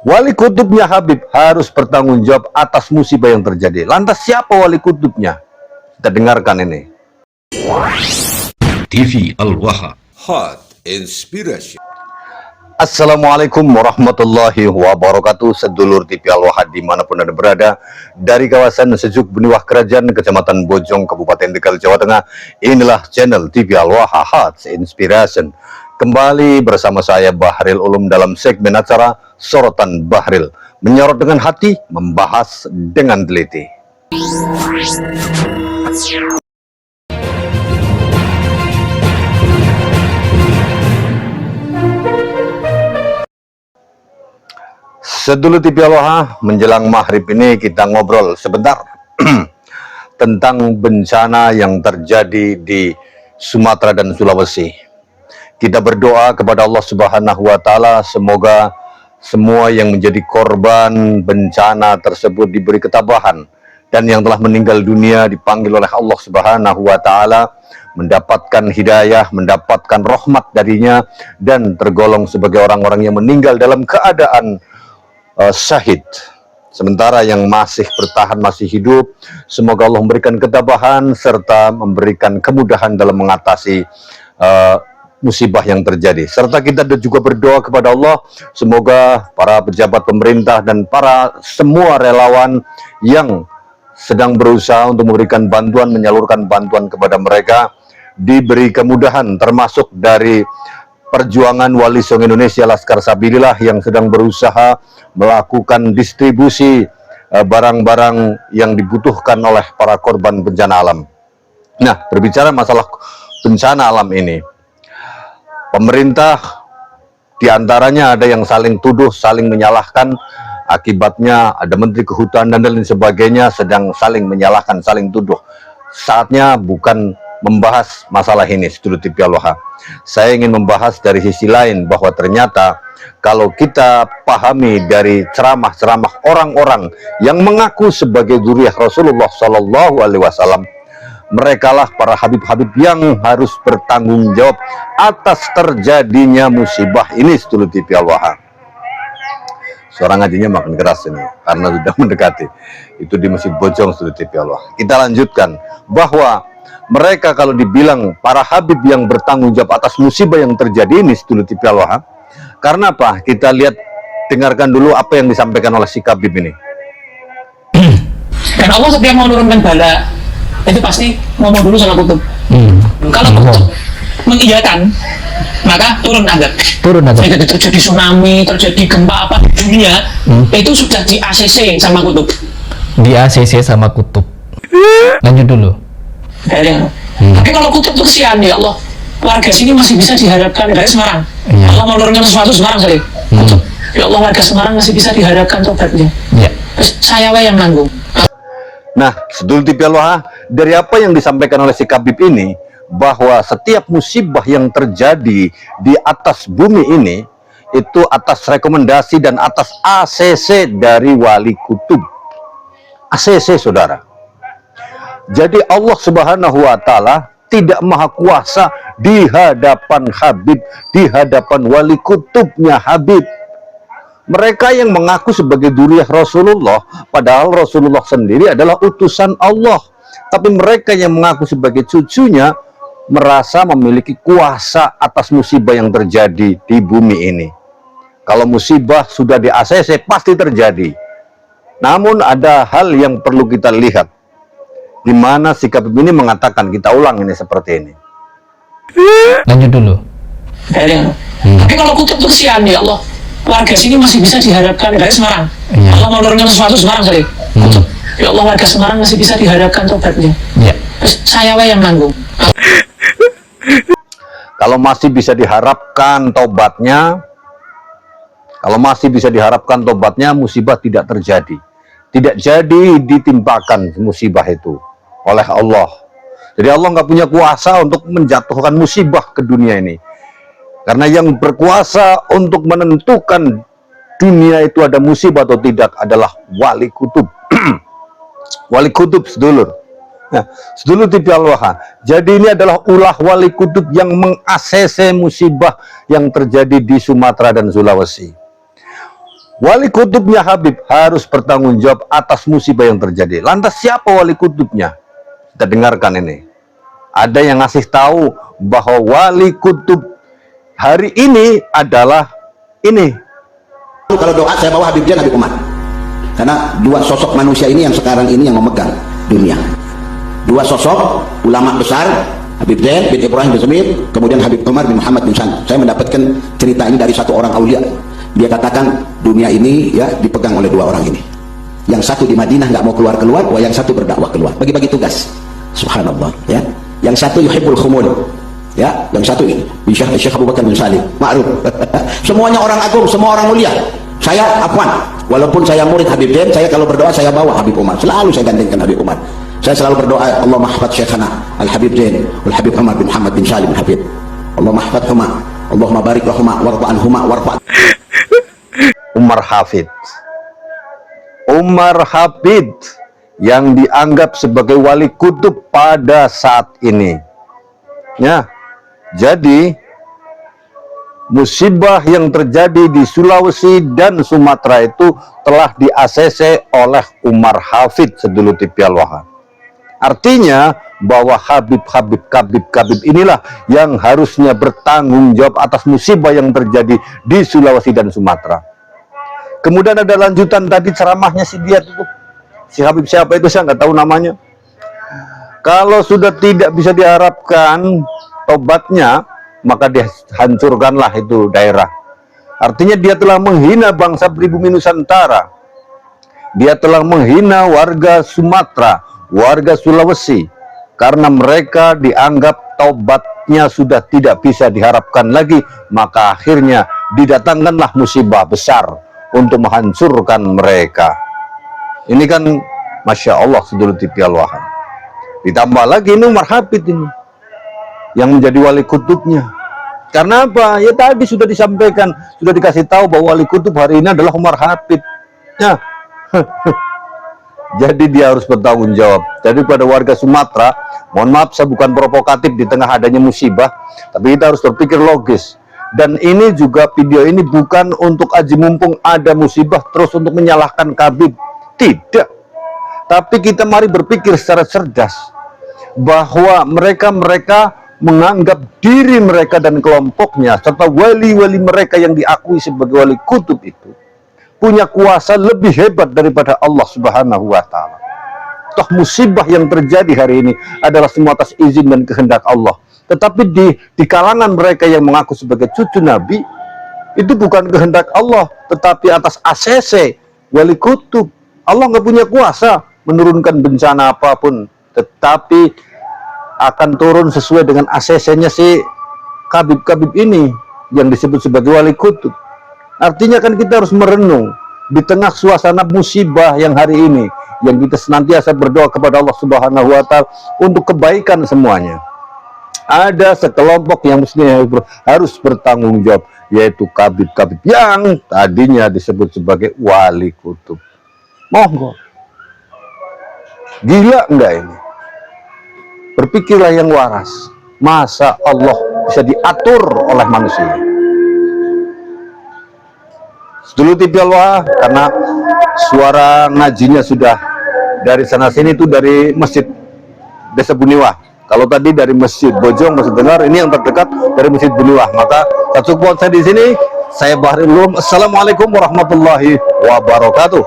Wali kutubnya Habib harus bertanggung jawab atas musibah yang terjadi. Lantas siapa wali kutubnya? Kita dengarkan ini. TV Al-Wahhab Hot Inspiration. Assalamualaikum warahmatullahi wabarakatuh. Sedulur TV Al-Wahhab dimanapun Anda berada, dari kawasan Sejuk Beniwah Kerajaan, Kecamatan Bojong, Kabupaten Tegal, Jawa Tengah. Inilah channel TV Al-Wahhab Hot Inspiration. Kembali bersama saya Bahril Ulum dalam segmen acara Sorotan Bahril, menyorot dengan hati, membahas dengan teliti. Sedulur TV Al-Wahhab, menjelang maghrib ini kita ngobrol sebentar tentang bencana yang terjadi di Sumatera dan Sulawesi. Kita berdoa kepada Allah Subhanahu wa Ta'ala, semoga semua yang menjadi korban bencana tersebut diberi ketabahan, dan yang telah meninggal dunia dipanggil oleh Allah Subhanahu wa Ta'ala, mendapatkan hidayah, mendapatkan rahmat darinya, dan tergolong sebagai orang-orang yang meninggal dalam keadaan syahid. Sementara yang masih bertahan, masih hidup, semoga Allah memberikan ketabahan serta memberikan kemudahan dalam mengatasi musibah yang terjadi. Serta kita juga berdoa kepada Allah, semoga para pejabat pemerintah dan para semua relawan yang sedang berusaha untuk memberikan bantuan, menyalurkan bantuan kepada mereka, diberi kemudahan, termasuk dari perjuangan Wali Songo Indonesia Laskar Sabilillah yang sedang berusaha melakukan distribusi barang-barang yang dibutuhkan oleh para korban bencana alam. Nah, berbicara masalah bencana alam ini, pemerintah diantaranya ada yang saling tuduh, saling menyalahkan. Akibatnya ada Menteri Kehutanan dan lain sebagainya sedang saling menyalahkan, saling tuduh. Saatnya bukan membahas masalah ini, Sedulur TV Al-Wahhab. Saya ingin membahas dari sisi lain, bahwa ternyata kalau kita pahami dari ceramah-ceramah orang-orang yang mengaku sebagai dzurriyyah Rasulullah Shallallahu Alaihi Wasallam, merekalah para habib-habib yang harus bertanggung jawab atas terjadinya musibah ini, Sedulur TV Al-Wahhab. Suara ngajinya makin keras ini karena sudah mendekati. Itu di Masjid Bojong, Sedulur TV Al-Wahhab. Kita lanjutkan bahwa mereka kalau dibilang para habib yang bertanggung jawab atas musibah yang terjadi ini, Sedulur TV Al-Wahhab, karena apa? Kita lihat, dengarkan dulu apa yang disampaikan oleh si Habib ini. Dan Allah setiap mau menurunkan bala itu pasti ngomong dulu sama kutub. Kalau kutub mengiyakan, maka turun azab. Jadi terjadi tsunami, terjadi gempa apa di dunia, itu sudah di ACC sama kutub. Di ACC sama kutub. Lanjut dulu. Tapi kalau kutub tuh kesian, ya Allah, warga sini masih bisa diharapkan dari Semarang. Ya. Allah mau menurunkan sesuatu Semarang kali. Ya Allah, warga Semarang masih bisa diharapkan tobatnya. Ya. Terus saya yang nanggung. Nah, Sedulur TV Al-Wahhab, dari apa yang disampaikan oleh si Habib ini, bahwa setiap musibah yang terjadi di atas bumi ini, itu atas rekomendasi dan atas ACC dari Wali Kutub. ACC, saudara. Jadi Allah Subhanahu wa Ta'ala tidak maha kuasa di hadapan Habib, di hadapan Wali Kutubnya Habib. Mereka yang mengaku sebagai dzurriyyah Rasulullah, padahal Rasulullah sendiri adalah utusan Allah. Tapi mereka yang mengaku sebagai cucunya merasa memiliki kuasa atas musibah yang terjadi di bumi ini. Kalau musibah sudah di ACC pasti terjadi. Namun ada hal yang perlu kita lihat, di mana si Habib ini mengatakan, kita ulang ini seperti ini. Lanjut dulu. Tapi kalau kutub tuh kesian, ya Allah, warga sini masih bisa diharapkan dari Semarang. Ya. Allah mau menurunkan sesuatu Semarang kali. Ya Allah, warga Semarang masih bisa diharapkan tobatnya. Ya. Terus saya yang nanggung. Kalau masih bisa diharapkan tobatnya, musibah tidak terjadi. Tidak jadi ditimpakan musibah itu oleh Allah. Jadi Allah nggak punya kuasa untuk menjatuhkan musibah ke dunia ini. Karena yang berkuasa untuk menentukan dunia itu ada musibah atau tidak adalah Wali Kutub. Wali Kutub, sedulur. Nah, sedulur TV Al-Wahhab. Jadi ini adalah ulah Wali Kutub yang meng-ACC musibah yang terjadi di Sumatera dan Sulawesi. Wali kutubnya Habib harus bertanggung jawab atas musibah yang terjadi. Lantas siapa wali kutubnya? Kita dengarkan ini. Ada yang ngasih tahu bahwa wali kutub hari ini adalah ini. Kalau doa saya bawa Habib Zain, Habib Umar. Karena dua sosok manusia ini yang sekarang ini yang memegang dunia. Dua sosok ulama besar, Habib Zain bin Ibrahim bin Zamir, kemudian Habib Umar bin Muhammad bin San. Saya mendapatkan cerita ini dari satu orang aulia. Dia katakan dunia ini ya dipegang oleh dua orang ini. Yang satu di Madinah nggak mau keluar-keluar, yang satu berdakwah keluar. Bagi-bagi tugas. Subhanallah, ya. Yang satu yuhibbul khumul. Ya, yang satu ini Syekh Abu Bakar bin Salim, ma'ruf. Semuanya orang agung, semua orang mulia. Saya afwan, walaupun saya murid Habib Zain, saya kalau berdoa saya bawa Habib Umar. Selalu saya gandengkan Habib Umar. Saya selalu berdoa, Allahumma hafadz Syekhana Al-Habib Zain wal Habib Umar bin Muhammad bin Salim Habib. Allahumma hafadhuma, Allahumma barik lahuma warfa anhuma warfa. Umar Hafid. Umar Hafid yang dianggap sebagai wali kutub pada saat ini. Ya. Jadi musibah yang terjadi di Sulawesi dan Sumatera itu telah di-ACC oleh Umar Hafid sedulur TV Al-Waha. Artinya bahwa Habib inilah yang harusnya bertanggung jawab atas musibah yang terjadi di Sulawesi dan Sumatera. Kemudian ada lanjutan tadi ceramahnya si dia itu, si Habib siapa itu saya nggak tahu namanya. Kalau sudah tidak bisa diharapkan tobatnya, maka dihancurkanlah itu daerah. Artinya dia telah menghina bangsa pribumi Nusantara. Dia telah menghina warga Sumatera, warga Sulawesi, karena mereka dianggap tobatnya sudah tidak bisa diharapkan lagi, maka akhirnya didatangkanlah musibah besar untuk menghancurkan mereka. Ini kan Masya Allah sedulur TV Al-Waha. Ditambah lagi ini Umar Hafid ini yang menjadi wali kutubnya. Karena apa? Ya tadi sudah disampaikan, sudah dikasih tahu bahwa wali kutub hari ini adalah Umar Hafid. Ya. Jadi dia harus bertanggung jawab. Jadi pada warga Sumatera, mohon maaf saya bukan provokatif di tengah adanya musibah, tapi kita harus berpikir logis. Dan ini juga video ini bukan untuk aji mumpung ada musibah terus untuk menyalahkan Habib. Tidak. Tapi kita mari berpikir secara cerdas bahwa mereka menganggap diri mereka dan kelompoknya serta wali-wali mereka yang diakui sebagai wali kutub itu punya kuasa lebih hebat daripada Allah Subhanahu wa Ta'ala. Toh musibah yang terjadi hari ini adalah semua atas izin dan kehendak Allah. Tetapi di kalangan mereka yang mengaku sebagai cucu Nabi, itu bukan kehendak Allah, tetapi atas ACC wali kutub. Allah nggak punya kuasa menurunkan bencana apapun, tetapi akan turun sesuai dengan ACC-nya si Habib ini yang disebut sebagai wali kutub. Artinya kan kita harus merenung di tengah suasana musibah yang hari ini, yang kita senantiasa berdoa kepada Allah Subhanahu wa Ta'ala untuk kebaikan semuanya. Ada sekelompok yang mestinya harus bertanggung jawab, yaitu Habib yang tadinya disebut sebagai wali kutub. Monggo. Gila enggak ini? Berpikirlah yang waras. Masa Allah bisa diatur oleh manusia? Sedulur TV Al-Waha, karena suara ngajinya sudah dari sana sini itu dari Masjid Desa Buniwah. Kalau tadi dari Masjid Bojong, Masjid Benar, ini yang terdekat dari Masjid Buniwah. Maka satu kuat saya di sini, saya Bahri Ulum. Assalamualaikum warahmatullahi wabarakatuh.